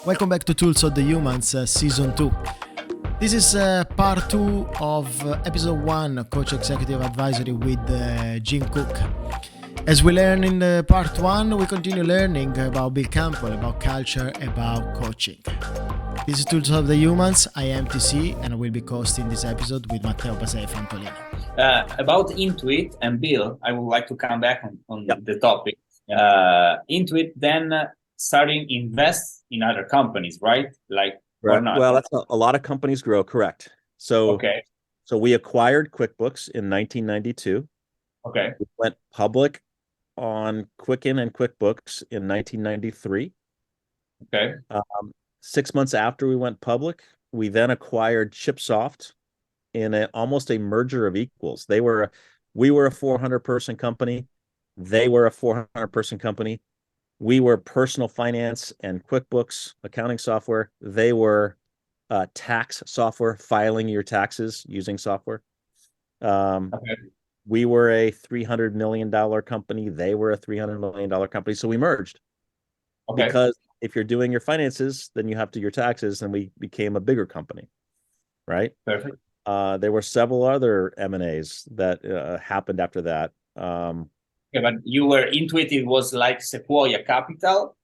Welcome back to Tools of the Humans, Season 2. This is part 2 of Episode 1, Coach Executive Advisory with Jim Cook. As we learn in part 1, we continue learning about Bill Campbell, about culture, about coaching. This is Tools of the Humans. I am TC, and I will be hosting this episode with Matteo, Basei, Fantolino. About Intuit and Bill, I would like to come back on the topic. Intuit then starting invest in other companies, right? Like, right. Or not? Well, that's a lot of companies grow, correct. So, okay. So we acquired QuickBooks in 1992. Okay. We went public on Quicken and QuickBooks in 1993. Okay. 6 months after we went public, we then acquired Chipsoft in almost a merger of equals. We were a 400-person company. They were a 400-person company. We were personal finance and QuickBooks accounting software. They were tax software, filing your taxes using software. Okay. We were a $300 million company. They were a $300 million company. So we merged. Okay. Because if you're doing your finances, then you have to do your taxes, and we became a bigger company, right? Perfect. There were several other M&As that happened after that. Yeah, but you were Intuit. It was like Sequoia Capital,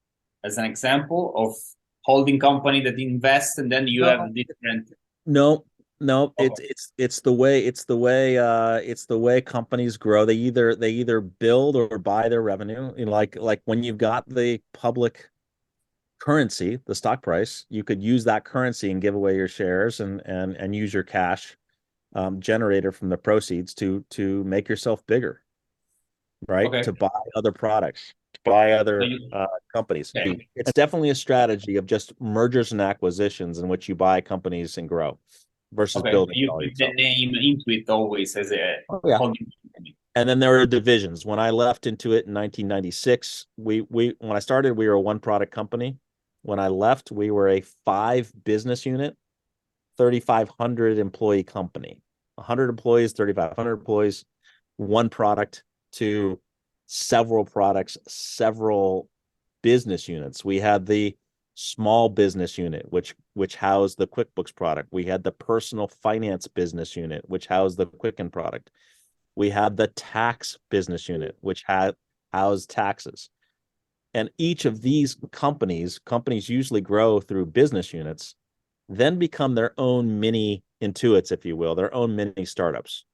as an example of holding company that invest, and then you have different. No, Okay. it's the way companies grow. They either build or buy their revenue. You know, like when you've got the public currency, the stock price, you could use that currency and give away your shares and use your cash generator from the proceeds to make yourself bigger, right? Okay. To buy other products, to buy other companies. Okay. It's definitely a strategy of just mergers and acquisitions in which you buy companies and grow versus building. You keep the name Intuit always as a holding company. And then there are divisions. When I left Intuit in 1996, when I started, we were a one-product company. When I left, we were a 5-business unit, 3,500 employee company. 100 employees, 3,500 employees, one product to several products, several business units. We had the small business unit, which housed the QuickBooks product. We had the personal finance business unit, which housed the Quicken product. We had the tax business unit, which housed taxes. And each of these companies usually grow through business units, then become their own mini Intuits, if you will, their own mini startups.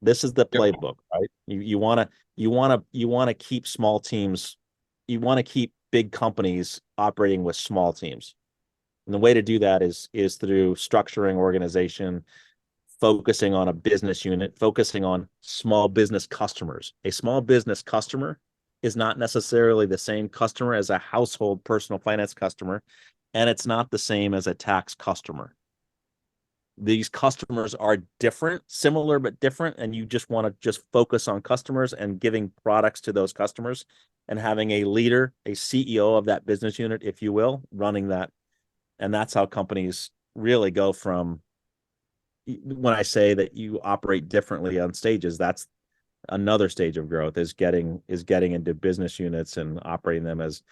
This is the playbook, right? You want to keep small teams. You want to keep big companies operating with small teams. And the way to do that is through structuring organization, focusing on a business unit, focusing on small business customers. A small business customer is not necessarily the same customer as a household personal finance customer, and it's not the same as a tax customer. These customers are different, similar but different, and you just want to just focus on customers and giving products to those customers and having a leader, a CEO of that business unit, if you will, running that. And that's how companies really go from, when I say that you operate differently on stages, that's another stage of growth, is getting into business units and operating them as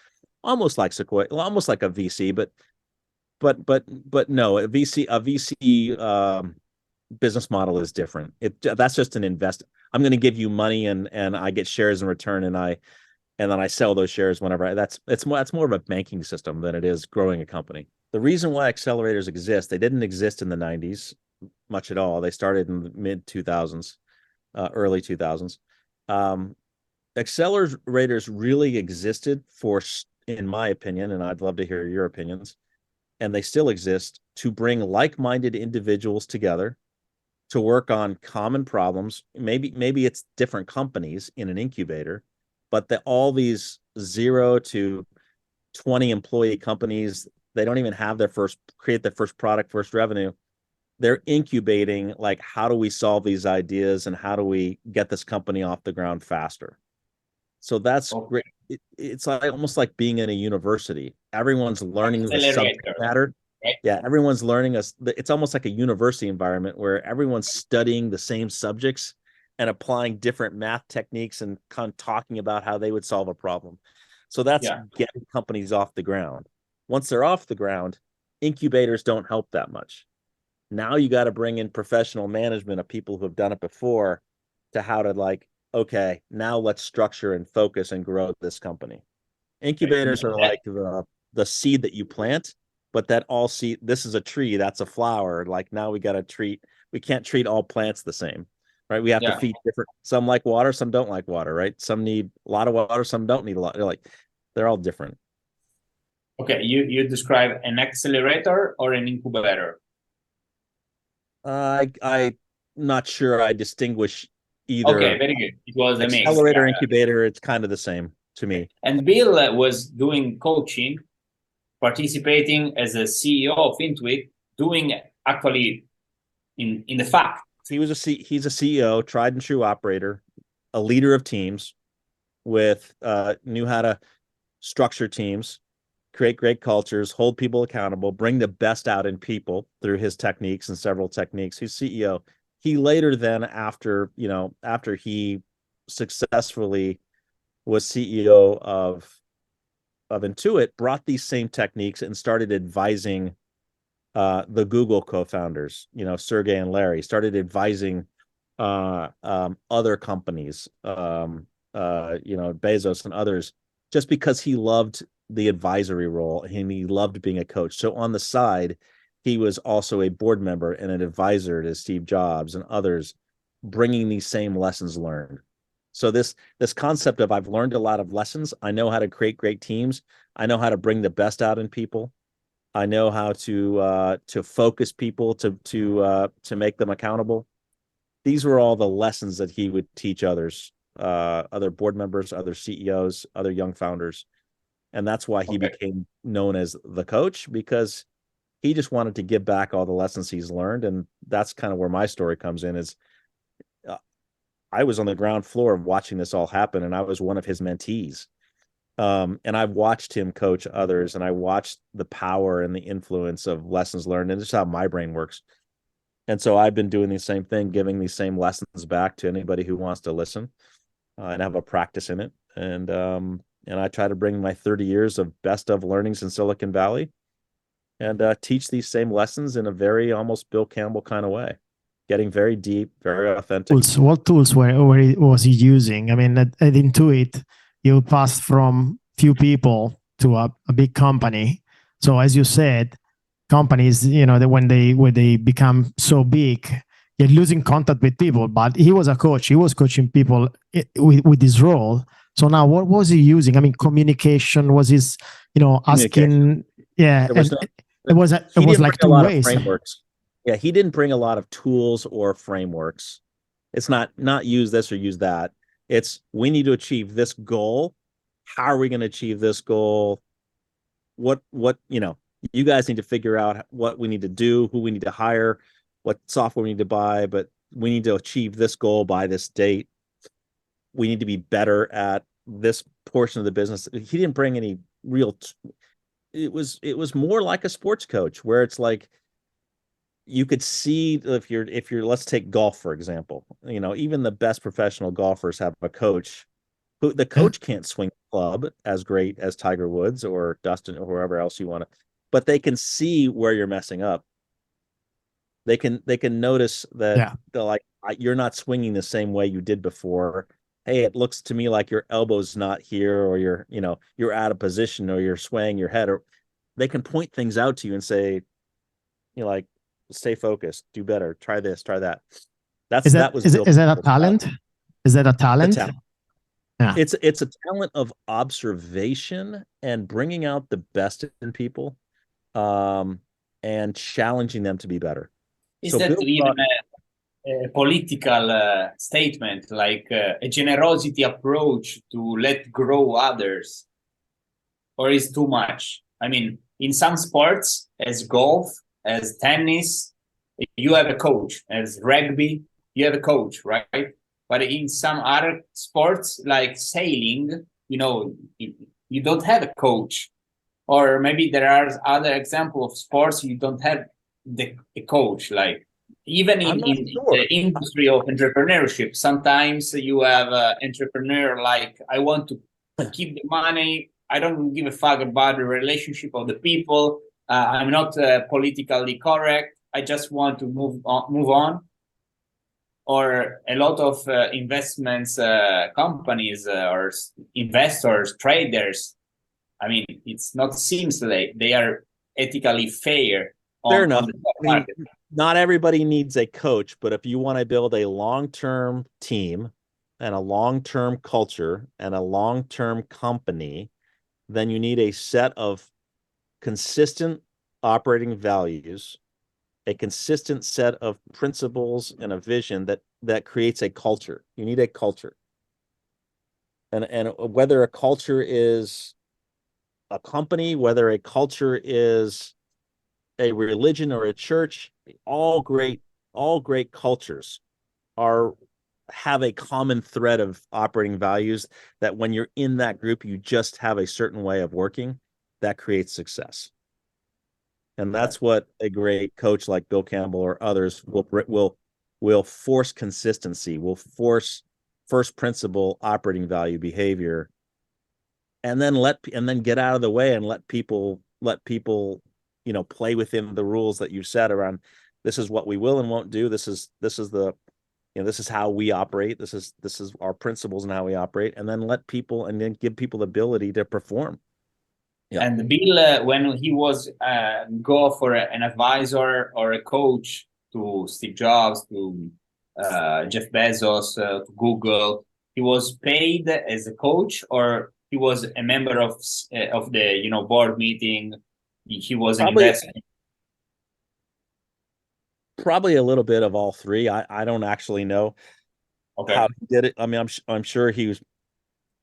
almost like Sequoia, almost like a VC, but no, a VC business model is different. That's just an invest. I'm going to give you money and I get shares in return, and then I sell those shares whenever. It's more of a banking system than it is growing a company. The reason why accelerators exist, they didn't exist in the 90s much at all. They started in the mid 2000s. Early 2000s. Accelerators really existed in my opinion, and I'd love to hear your opinions, and they still exist, to bring like-minded individuals together to work on common problems. Maybe it's different companies in an incubator, but all these 0 to 20 employee companies, they don't even have create their first product, first revenue. They're incubating, like, how do we solve these ideas and how do we get this company off the ground faster? So that's great. It's like almost like being in a university. Everyone's learning the subject matter. Right? Yeah, everyone's learning it's almost like a university environment where everyone's studying the same subjects and applying different math techniques and talking about how they would solve a problem. So that's getting companies off the ground. Once they're off the ground, incubators don't help that much. Now you got to bring in professional management of people who have done it before to how to like, okay, now let's structure and focus and grow this company. Incubators are like the seed that you plant, but that all seed, this is a tree, that's a flower. Like now we can't treat all plants the same, right? We have to feed different, some like water, some don't like water, right? Some need a lot of water, some don't need a lot. They're all different. Okay, you describe an accelerator or an incubator? I'm not sure I distinguish either. Okay, very good. It was a mix. Accelerator, incubator, it's kind of the same to me. And Bill was doing coaching, participating as a CEO of Intuit, doing actually in the fact. He's a CEO, tried and true operator, a leader of teams with knew how to structure teams, create great cultures, hold people accountable, bring the best out in people through his techniques and several techniques. He's CEO. He later then, after he successfully was CEO of Intuit, brought these same techniques and started advising the Google co-founders, Sergey and Larry, started advising other companies, Bezos and others, just because he loved the advisory role and he loved being a coach. So on the side, he was also a board member and an advisor to Steve Jobs and others, bringing these same lessons learned. So this concept of I've learned a lot of lessons. I know how to create great teams. I know how to bring the best out in people. I know how to focus people to make them accountable. These were all the lessons that he would teach others, other board members, other CEOs, other young founders. And that's why he became known as the coach, because he just wanted to give back all the lessons he's learned. And that's kind of where my story comes in, is I was on the ground floor of watching this all happen, and I was one of his mentees. And I've watched him coach others, and I watched the power and the influence of lessons learned, and this is how my brain works. And so I've been doing the same thing, giving these same lessons back to anybody who wants to listen and have a practice in it. And I try to bring my 30 years of best of learnings in Silicon Valley and teach these same lessons in a very almost Bill Campbell kind of way, getting very deep, very authentic. What tools was he using? I mean, at Intuit, you passed from few people to a big company. So as you said, companies, when they become so big, you're losing contact with people. But he was a coach. He was coaching people with his role. So now, what was he using? I mean, communication was his, asking. Yeah, it was like two ways. Frameworks. Yeah, he didn't bring a lot of tools or frameworks. It's not use this or use that. It's we need to achieve this goal. How are we going to achieve this goal? What you guys need to figure out what we need to do, who we need to hire, what software we need to buy, but we need to achieve this goal by this date. We need to be better at this portion of the business. He didn't bring any real. It was more like a sports coach, where it's like you could see if you're let's take golf for example. Even the best professional golfers have a coach. Who the coach can't swing the club as great as Tiger Woods or Dustin or whoever else you want to, but they can see where you're messing up. They can notice that you're not swinging the same way you did before. Hey, it looks to me like your elbow's not here, or you're out of position, or you're swaying your head, or they can point things out to you and say, stay focused, do better, try this, try that. Is that a talent? Is that a talent? Yeah. It's a talent of observation and bringing out the best in people, and challenging them to be better. Is that even a political statement, like a generosity approach to let grow others, or is too much? I mean, in some sports, as golf, as tennis, you have a coach. As rugby, you have a coach, right? But in some other sports, like sailing, you don't have a coach. Or maybe there are other examples of sports you don't have a coach. Like even in the industry of entrepreneurship, sometimes you have an entrepreneur like, I want to keep the money I don't give a fuck about the relationship of the people. I'm not politically correct. I just want to move on. Or a lot of investments companies or investors, traders. I mean, it's not seems like they are ethically fair on the stock market. Not everybody needs a coach, but if you want to build a long-term team and a long-term culture and a long-term company, then you need a set of consistent operating values, a consistent set of principles and a vision that creates a culture. You need a culture. And whether a culture is a company, whether a culture is a religion or a church, all great cultures have a common thread of operating values that when you're in that group, you just have a certain way of working that creates success. And that's what a great coach like Bill Campbell or others will force consistency, will force first principle operating value behavior, and then get out of the way and let people play within the rules that you've set around. This is what we will and won't do. This is how we operate. This is our principles and how we operate, and then give people the ability to perform. Yeah. And Bill, when he was go for an advisor or a coach to Steve Jobs, to Jeff Bezos, to Google, he was paid as a coach, or he was a member of the board meeting. He was an investor. Probably a little bit of all three. I don't actually know how he did it. I mean, I'm sure he was,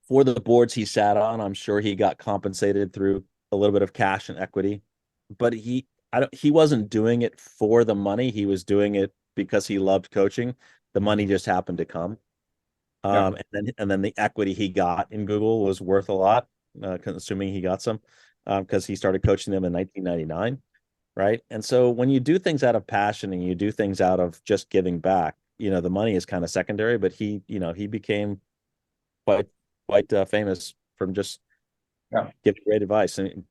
for the boards he sat on, I'm sure he got compensated through a little bit of cash and equity, but he wasn't doing it for the money. He was doing it because he loved coaching. The money just happened to come. And then the equity he got in Google was worth a lot, assuming he got some, because he started coaching them in 1999. Right. And so when you do things out of passion and you do things out of just giving back, the money is kind of secondary, but he became quite famous from just giving great advice. And,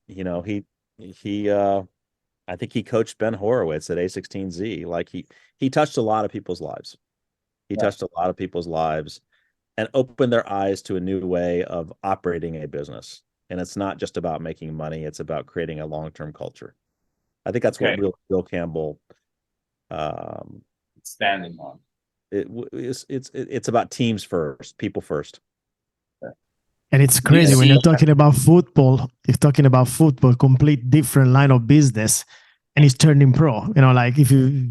I think he coached Ben Horowitz at A16Z. Like he touched a lot of people's lives. He touched a lot of people's lives and opened their eyes to a new way of operating a business. And it's not just about making money. It's about creating a long-term culture. I think that's what Bill Campbell standing on. It's about teams first, people first. And it's crazy when you're talking about football. You're talking about football, complete different line of business, and he's turning pro. Like if you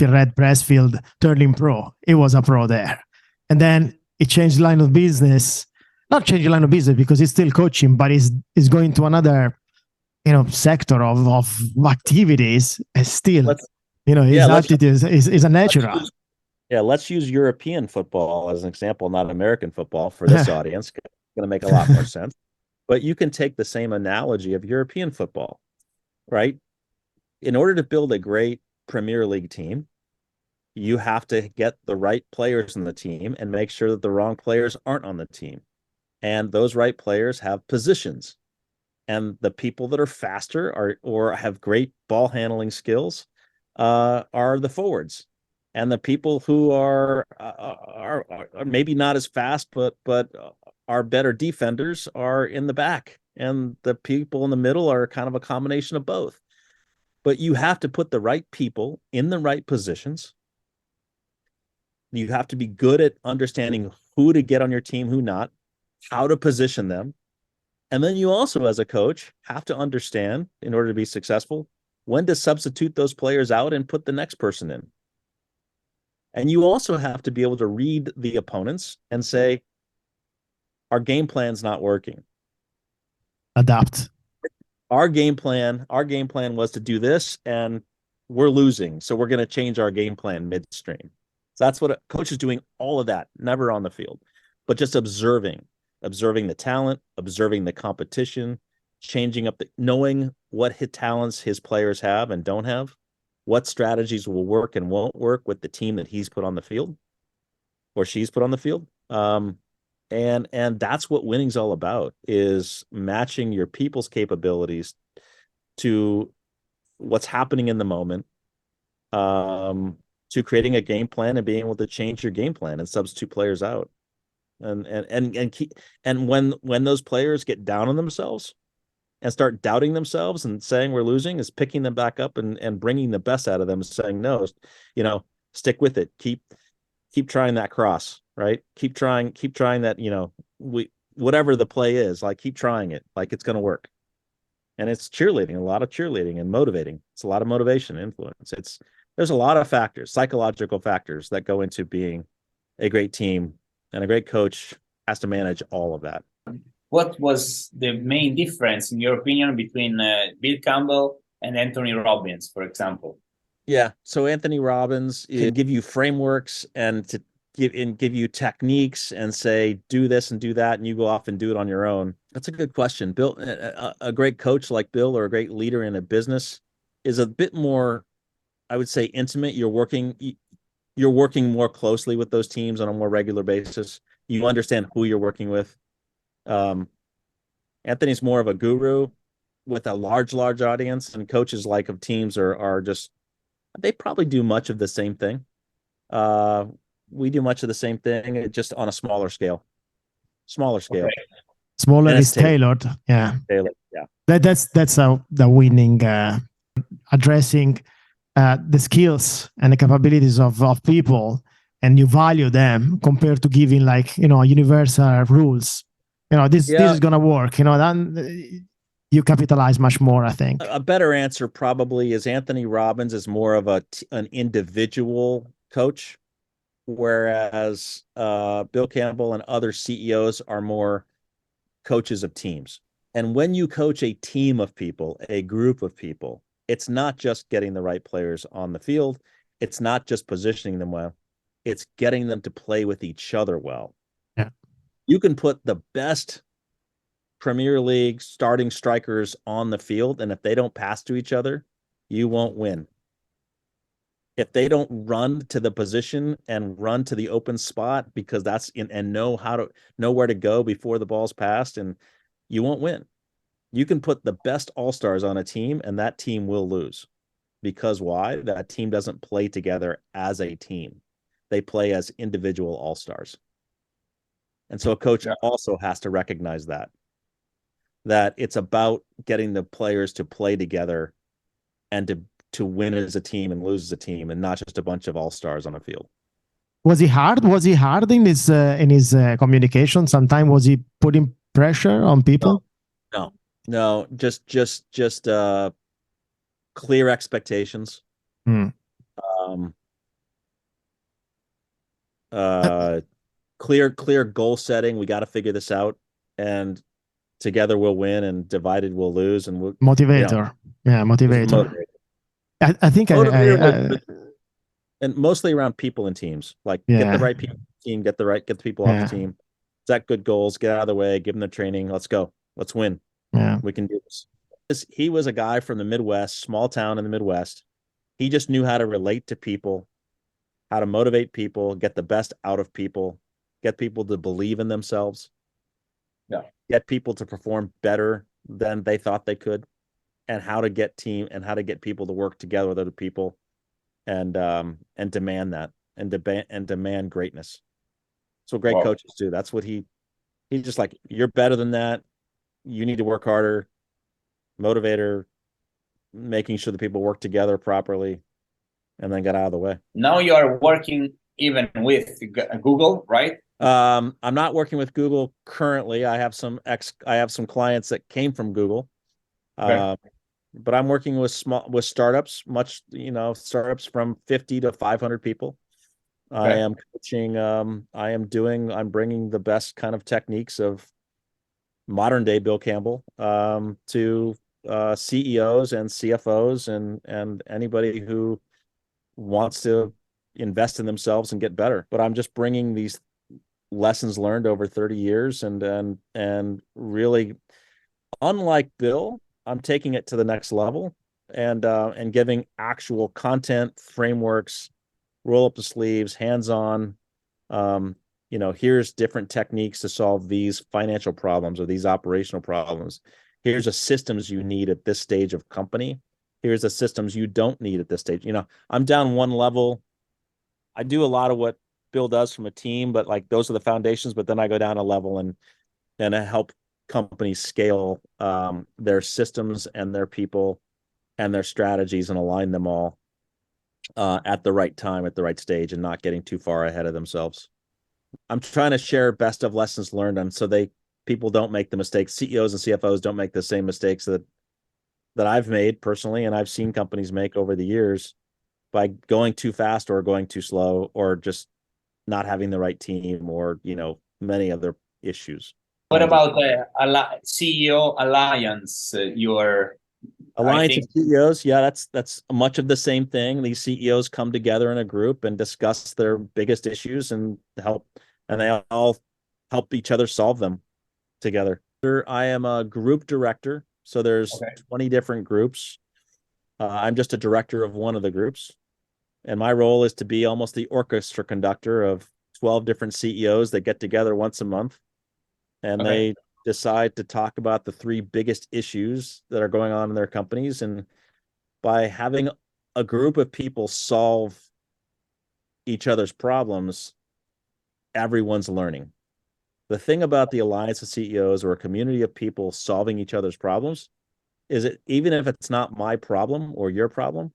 read Pressfield turning pro, he was a pro there, and then he changed line of business. Not changed line of business because he's still coaching, but he's going to another sector of activities, and still his attitude is a natural. Let's use European football as an example, not American football, for this audience. It's going to make a lot more sense. But you can take the same analogy of European football, right? In order to build a great Premier League team, you have to get the right players in the team and make sure that the wrong players aren't on the team. And those right players have positions. And the people that are faster or have great ball handling skills are the forwards. And the people who are maybe not as fast, but are better defenders are in the back. And the people in the middle are kind of a combination of both. But you have to put the right people in the right positions. You have to be good at understanding who to get on your team, who not, how to position them. And then you also, as a coach, have to understand, in order to be successful, when to substitute those players out and put the next person in. And you also have to be able to read the opponents and say, our game plan's not working. Adapt. Our game plan was to do this, and we're losing. So we're going to change our game plan midstream. So that's what a coach is doing, all of that, never on the field, but just observing the talent, observing the competition, changing up knowing what talents his players have and don't have, what strategies will work and won't work with the team that he's put on the field or she's put on the field. And that's what winning's all about, is matching your people's capabilities to what's happening in the moment, to creating a game plan and being able to change your game plan and substitute players out. And when those players get down on themselves and start doubting themselves and saying we're losing, is picking them back up and bringing the best out of them, saying, no, stick with it. Keep trying that cross, right? Keep trying that, whatever the play is, like, keep trying it, like it's going to work. And it's cheerleading, a lot of cheerleading and motivating. It's a lot of motivation, influence. There's a lot of factors, psychological factors, that go into being a great team, and a great coach has to manage all of that. What was the main difference, in your opinion, between Bill Campbell and Anthony Robbins, for example? Yeah. So Anthony Robbins can give you frameworks and to give you techniques and say, do this and do that, and you go off and do it on your own. That's a good question. Bill, a great coach like Bill, or a great leader in a business, is a bit more, I would say, intimate. You're working more closely with those teams on a more regular basis. You understand who you're working with. Anthony's more of a guru with a large audience, and coaches like of teams are just, they probably do much of the same thing. We do much of the same thing, just on a smaller scale. Okay. Smaller is tailored. Yeah. Tailored. Yeah. That's the winning, addressing the skills and the capabilities of people, and you value them compared to giving universal rules. This is gonna work. Then you capitalize much more, I think. A better answer probably is Anthony Robbins is more of an individual coach, whereas Bill Campbell and other CEOs are more coaches of teams. And when you coach a team of people, a group of people, it's not just getting the right players on the field. It's not just positioning them well. It's getting them to play with each other well. Yeah. You can put the best Premier League starting strikers on the field, and if they don't pass to each other, you won't win. If they don't run to the position and run to the open spot, because that's and know where to go before the ball's passed, and you won't win. You can put the best all-stars on a team, and that team will lose. Because why? That team doesn't play together as a team. They play as individual all-stars. And so a coach also has to recognize that it's about getting the players to play together and to win as a team and lose as a team, and not just a bunch of all-stars on a field. Was he hard? Was he hard in his communication? Sometimes was he putting pressure on people? No, just clear expectations. Clear goal setting. We got to figure this out, and together we'll win, and divided we'll lose. And we'll motivator. Motivator. I think and mostly around people and teams. Like, get the right people on the team, get the people off the team. Set good goals, get out of the way, give them the training. Let's go. Let's win. Yeah. We can do this. He was a guy from the Midwest, small town in the Midwest. He just knew how to relate to people, how to motivate people, get the best out of people, get people to believe in themselves. Yeah. Get people to perform better than they thought they could, and how to get people to work together with other people, and demand that, and demand greatness. That's what great coaches do. That's what he's just like, you're better than that. You need to work harder. Motivator, making sure that people work together properly, and then get out of the way. Now you are working even with Google, right? I'm not working with Google currently. I have some clients that came from Google. Okay. But I'm working with startups, startups from 50 to 500 people. Okay. I am coaching. I'm bringing the best kind of techniques of modern day Bill Campbell to CEOs and CFOs and anybody who wants to invest in themselves and get better. But I'm just bringing these lessons learned over 30 years and really, unlike Bill, I'm taking it to the next level and giving actual content, frameworks, roll up the sleeves, hands-on here's different techniques to solve these financial problems or these operational problems. Here's the systems you need at this stage of company. Here's the systems you don't need at this stage. I'm down one level. I do a lot of what Bill does from a team, but like those are the foundations. But then I go down a level and I help companies scale their systems and their people and their strategies and align them all at the right time, at the right stage, and not getting too far ahead of themselves. I'm trying to share best of lessons learned, and so people don't make the mistakes. CEOs and CFOs don't make the same mistakes that I've made personally, and I've seen companies make over the years by going too fast or going too slow or just not having the right team or many other issues. What about the CEO Alliance? Alliance of CEOs, yeah, that's much of the same thing. These CEOs come together in a group and discuss their biggest issues and they all help each other solve them together. I am a group director, so there's 20 different groups. I'm just a director of one of the groups, and my role is to be almost the orchestra conductor of 12 different CEOs that get together once a month, and they decide to talk about the 3 biggest issues that are going on in their companies. And by having a group of people solve each other's problems, everyone's learning. The thing about the Alliance of CEOs, or a community of people solving each other's problems, is that even if it's not my problem or your problem,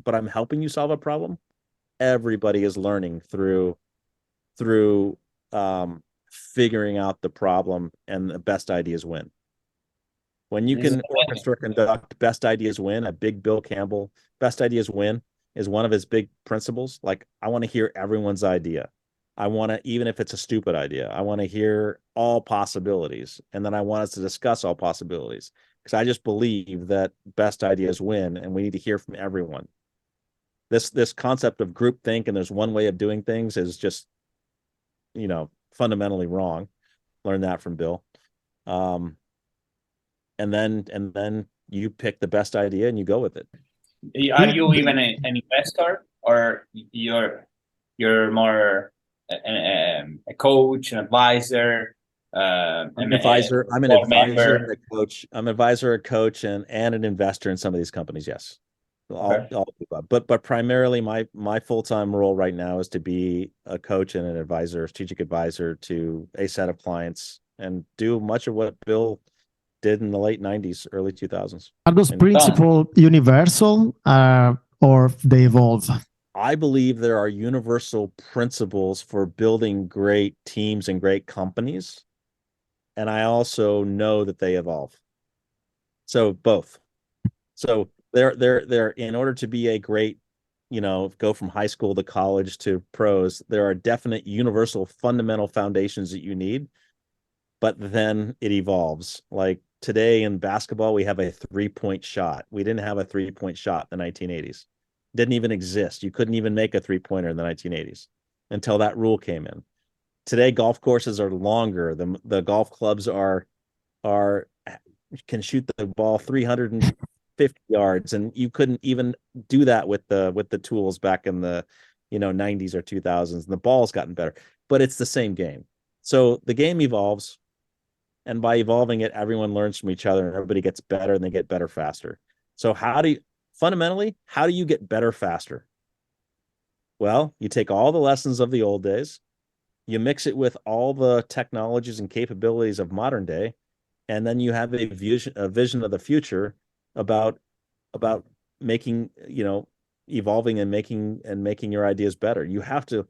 but I'm helping you solve a problem, everybody is learning through figuring out the problem, and the best ideas win. When you can orchestra conduct best ideas win, a big Bill Campbell, best ideas win is one of his big principles. Like, I want to hear everyone's idea. I want to, even if it's a stupid idea, I want to hear all possibilities. And then I want us to discuss all possibilities, because I just believe that best ideas win, and we need to hear from everyone. This concept of groupthink and there's one way of doing things is just, fundamentally wrong. Learned that from Bill. And then you pick the best idea and you go with it. Are you even an investor, or you're more a coach, an advisor? I'm an advisor and a coach. I'm an advisor, a coach, and an investor in some of these companies. Yes. But primarily my full-time role right now is to be a coach and an advisor, a strategic advisor to a set of clients, and do much of what Bill did in the late 90s, early 2000s. Are those principles universal or they evolve? I believe there are universal principles for building great teams and great companies. And I also know that they evolve. So both. So they're in order to be a great, go from high school to college to pros, there are definite universal fundamental foundations that you need, but then it evolves. Like today in basketball, we have a 3-point shot. We didn't have a 3-point shot in the 1980s. It didn't even exist. You couldn't even make a 3-pointer in the 1980s until that rule came in. Today, golf courses are longer. The golf clubs can shoot the ball 350 yards, and you couldn't even do that with the tools back in the 90s or 2000s. And the ball's gotten better, but it's the same game. So the game evolves, and by evolving it, everyone learns from each other, and everybody gets better, and they get better faster. So how do you get better faster? Well, you take all the lessons of the old days, you mix it with all the technologies and capabilities of modern day, and then you have a vision of the future about making, evolving and making your ideas better. You have to,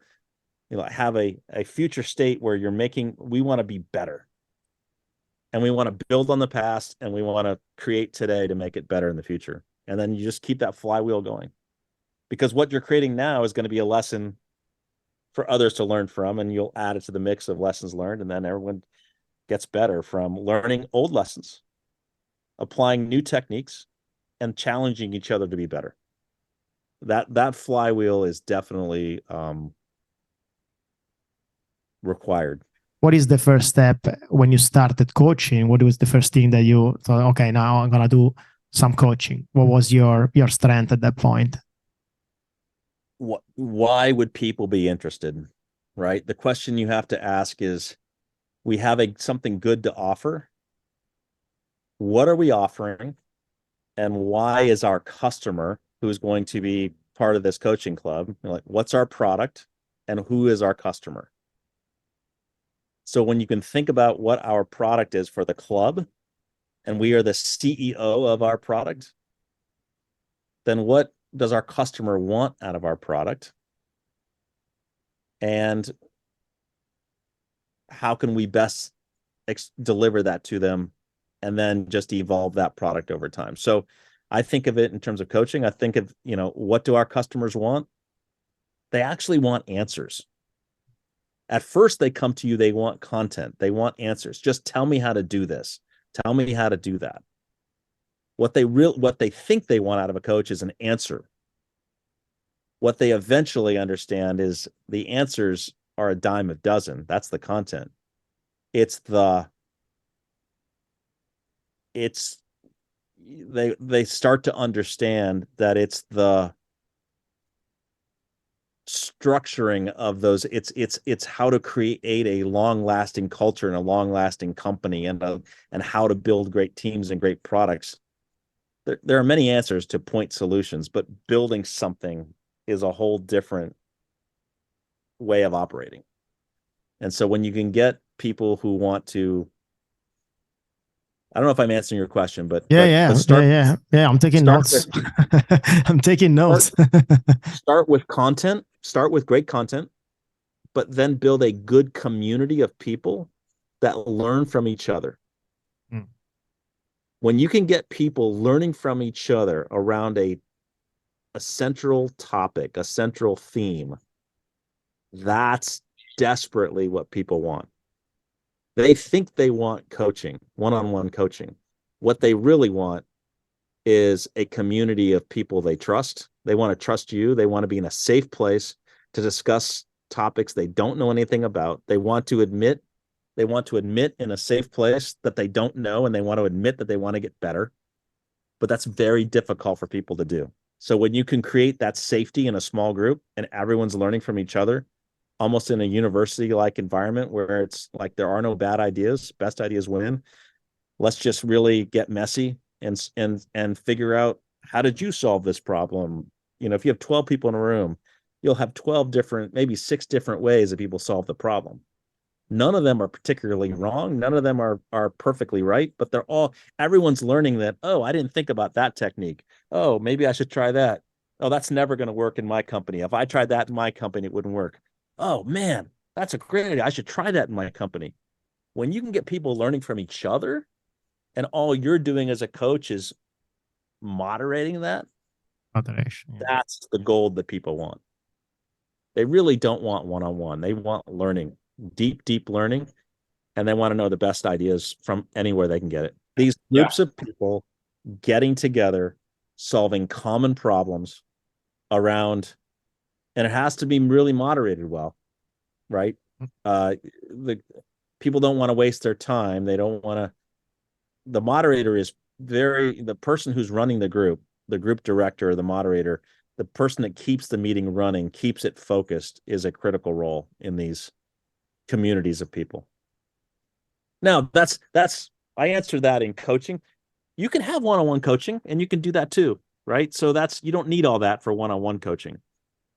have a future state where we want to be better, and we want to build on the past, and we want to create today to make it better in the future. And then you just keep that flywheel going, because what you're creating now is going to be a lesson for others to learn from, and you'll add it to the mix of lessons learned, and then everyone gets better from learning old lessons, applying new techniques, and challenging each other to be better. That flywheel is definitely required. What is the first step when you started coaching? What was the first thing that you thought, okay, now I'm going to do some coaching? What was your strength at that point? Why would people be interested? right? The question you have to ask is, we have something good to offer. What are we offering? And why is our customer, who's going to be part of this coaching club, like, what's our product and who is our customer? So when you can think about what our product is for the club, and we are the CEO of our product, then what does our customer want out of our product? And how can we best deliver that to them, and then just evolve that product over time? So I think of it in terms of coaching. I think of, what do our customers want? They actually want answers. At first, they come to you, they want content, they want answers. Just tell me how to do this. Tell me how to do that. What they think they want out of a coach is an answer. What they eventually understand is the answers are a dime a dozen. That's the content. They start to understand that it's the structuring of those. It's how to create a long-lasting culture and a long-lasting company, and how to build great teams and great products. There are many answers to point solutions, but building something is a whole different way of operating. And so when you can get people who want to, I don't know if I'm answering your question, but yeah. I'm taking notes. I'm taking notes. Start with content. Start with great content, but then build a good community of people that learn from each other. When you can get people learning from each other around a central topic, a central theme, that's desperately what people want. They think they want coaching, one-on-one coaching. What they really want is a community of people they trust. They want to trust you. They want to be in a safe place to discuss topics they don't know anything about. They want to admit in a safe place that they don't know, and they want to admit that they want to get better. But that's very difficult for people to do. So when you can create that safety in a small group and everyone's learning from each other, almost in a university-like environment where it's like there are no bad ideas, best ideas win. Let's just really get messy and figure out, how did you solve this problem? If you have 12 people in a room, you'll have 12 different, maybe 6 different ways that people solve the problem. None of them are particularly wrong. None of them are perfectly right, but everyone's learning that, oh, I didn't think about that technique. Oh, maybe I should try that. Oh, that's never going to work in my company. If I tried that in my company, it wouldn't work. Oh man, that's a great idea. I should try that in my company. When you can get people learning from each other, and all you're doing as a coach is moderating that, moderation, that's the gold that people want. They really don't want one-on-one. They want learning, deep learning, and they want to know the best ideas from anywhere they can get it. These groups of people getting together, solving common problems around, and it has to be really moderated well, right? The people don't want to waste their time. They don't want to. The moderator is the person who's running the group director, the moderator, the person that keeps the meeting running, keeps it focused, is a critical role in these communities of people. Now, I answer that in coaching. You can have one-on-one coaching, and you can do that too, right? So you don't need all that for one-on-one coaching.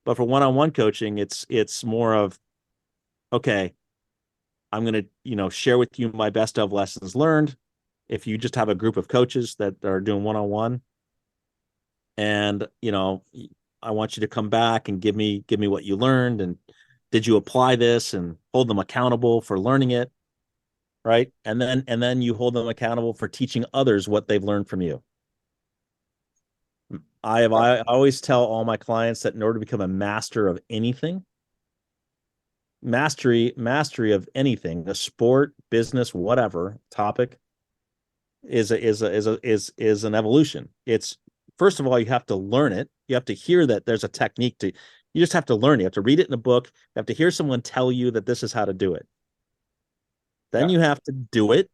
But for one-on-one coaching, it's more of, okay, I'm going to, share with you my best of lessons learned. If you just have a group of coaches that are doing one-on-one, and, I want you to come back and give me what you learned, and did you apply this, and hold them accountable for learning it, right? And then you hold them accountable for teaching others what they've learned from you. I always tell all my clients that in order to become a master of anything, mastery of anything, the sport, business, whatever topic, is an evolution. It's, first of all, you have to learn it. You have to hear that there's a technique you just have to learn it. You have to read it in a book. You have to hear someone tell you that this is how to do it. Then you have to do it.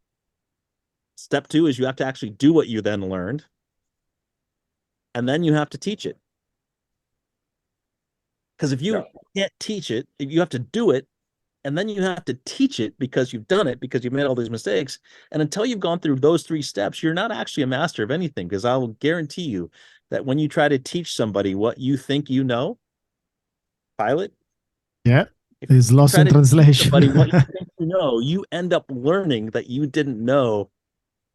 Step 2 is you have to actually do what you then learned. And then you have to teach it. Because if you can't teach it, you have to do it. And then you have to teach it because you've done it, because you've made all these mistakes. And until you've gone through those 3 steps, you're not actually a master of anything, because I will guarantee you that when you try to teach somebody what you think you know, pilot, Yeah, if it's you lost try in to teach translation. somebody what you think you know, you end up learning that you didn't know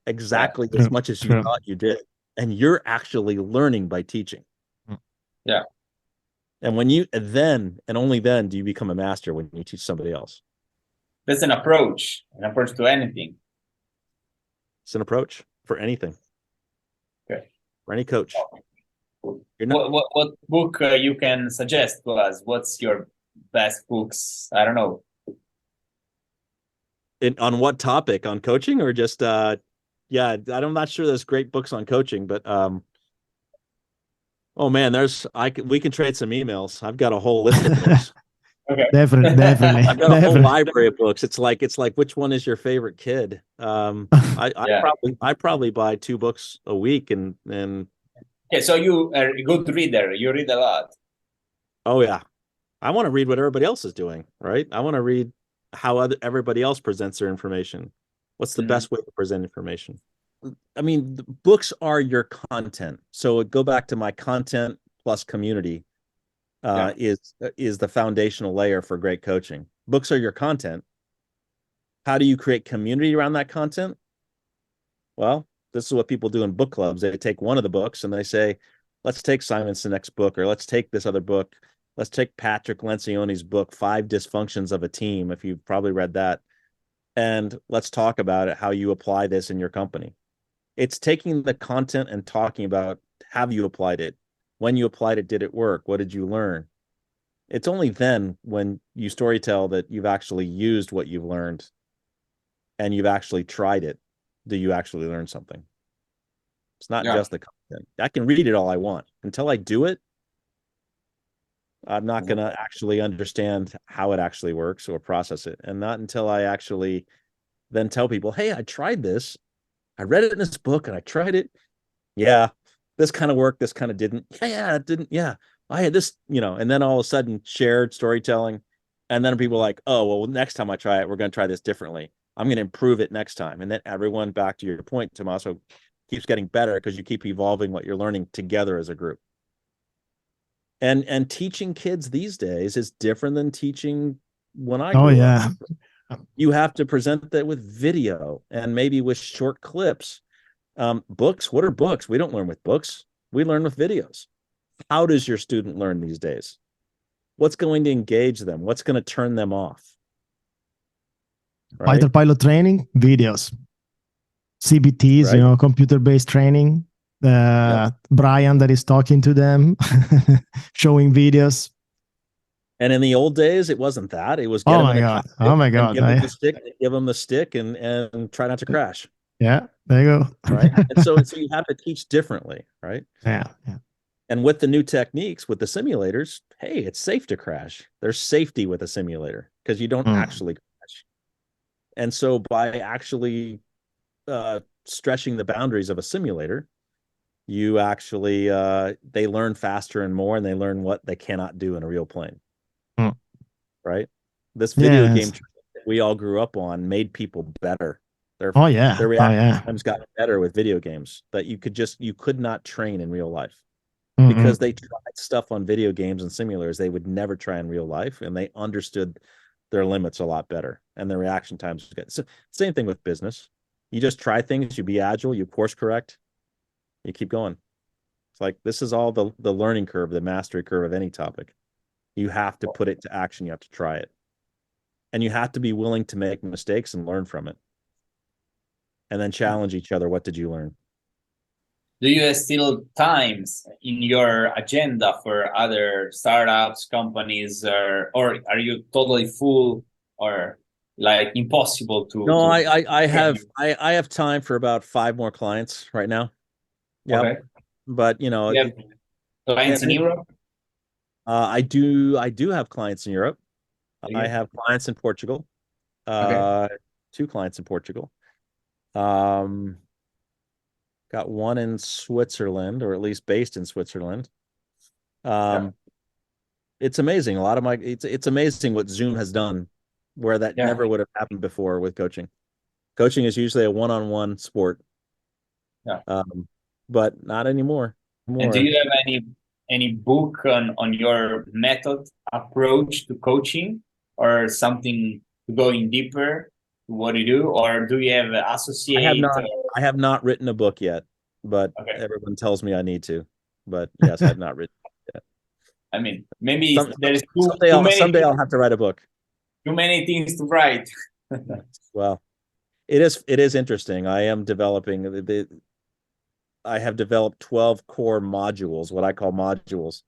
exactly as much as you thought you did. And you're actually learning by teaching. Yeah. And when you then, and only then, do you become a master, when you teach somebody else. That's an approach to anything. It's an approach for anything. Okay. For any coach. You're not... what book you can suggest to us? What's your best books? I don't know. On what topic? On coaching, or just yeah, I'm not sure there's great books on coaching, but oh man, we can trade some emails. I've got a whole list of books. Okay. Definitely. I've got a whole library of books. It's like which one is your favorite kid? I probably buy 2 books a week, and okay, so you are a good reader. You read a lot. Oh yeah, I want to read what everybody else is doing, right? I want to read how everybody else presents their information. What's the best way to present information? I mean, the books are your content. So go back to my content plus community is the foundational layer for great coaching. Books are your content. How do you create community around that content? Well, this is what people do in book clubs. They take one of the books and they say, let's take Simon Sinek's book, or let's take this other book. Let's take Patrick Lencioni's book, 5 Dysfunctions of a Team, if you've probably read that. And let's talk about it, how you apply this in your company. It's taking the content and talking about, have you applied it? When you applied it, did it work? What did you learn? It's only then, when you storytell that you've actually used what you've learned and you've actually tried it, do you actually learn something. It's not just the content. I can read it all I want. Until I do it, I'm not going to actually understand how it actually works or process it. And not until I actually then tell people, hey, I tried this. I read it in this book and I tried it. Yeah, this kind of worked. This kind of didn't. Yeah, it didn't. Yeah, I had this, and then all of a sudden shared storytelling. And then people are like, oh, well, next time I try it, we're going to try this differently. I'm going to improve it next time. And then everyone, back to your point, Tommaso, keeps getting better because you keep evolving what you're learning together as a group. And teaching kids these days is different than teaching when I grew up. You have to present that with video and maybe with short clips. Books, what are books? We don't learn with books. We learn with videos. How does your student learn these days? What's going to engage them? What's going to turn them off? Right? Pilot training, videos. CBTs, right? Computer-based training. Brian that is talking to them, showing videos. And in the old days, it wasn't that. It was oh my god, give them the stick and try not to crash. Yeah, there you go. Right. And so you have to teach differently, right? Yeah. And with the new techniques, with the simulators, hey, it's safe to crash. There's safety with a simulator because you don't actually crash. And so by actually stretching the boundaries of a simulator, you actually they learn faster and more, and they learn what they cannot do in a real plane. Right? This video game that we all grew up on made people better. Their reaction times got better with video games that you could not train in real life. Because they tried stuff on video games and simulators they would never try in real life, and they understood their limits a lot better, and their reaction times get. So same thing with business. You just try things, you be agile, you course correct, you keep going. It's like this is all the learning curve, the mastery curve of any topic. You have to put it to action, you have to try it. And you have to be willing to make mistakes and learn from it. And then challenge each other. What did you learn? Do you have still times in your agenda for other startups, companies, or are you totally full or like impossible to? No, I have time for about 5 more clients right now. Yeah, okay. But you have clients in Europe. I do have clients in Europe. I have clients in Portugal. 2 clients in Portugal. Got one in Switzerland, or at least based in Switzerland. It's amazing. It's amazing what Zoom has done where that never would have happened before with coaching. Coaching is usually a one-on-one sport. But not anymore. And do you have any book on your method approach to coaching, or something to go in deeper to what you do, or do you have associate? I have not written a book yet, but everyone tells me I need to. But yes, I've not written it yet. I mean, maybe there's someday I'll have to write a book. Too many things to write. Well, it is interesting. I am developing I have developed 12 core modules, what I call modules,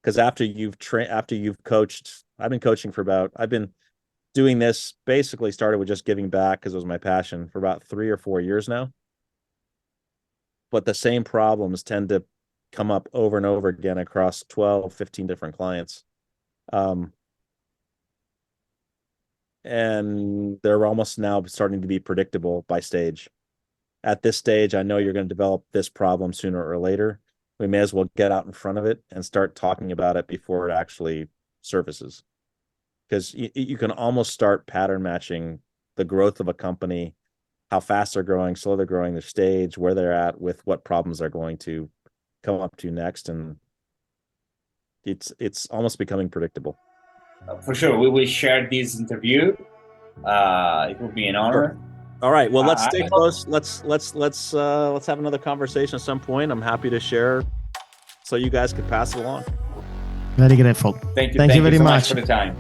because after you've coached, I've been doing this, basically started with just giving back because it was my passion, for about 3 or 4 years now. But the same problems tend to come up over and over again across 12, 15 different clients. And they're almost now starting to be predictable by stage. At this stage, I know you're going to develop this problem sooner or later. We may as well get out in front of it and start talking about it before it actually surfaces. Because you can almost start pattern matching the growth of a company, how fast they're growing, slow they're growing, their stage, where they're at, with what problems they're going to come up to next. And it's almost becoming predictable. For sure, we will share this interview. It will be an honor. All right. Well, let's stay close. Let's have another conversation at some point. I'm happy to share, so you guys could pass it along. Very grateful. Thank you. Thank you very so much for the time.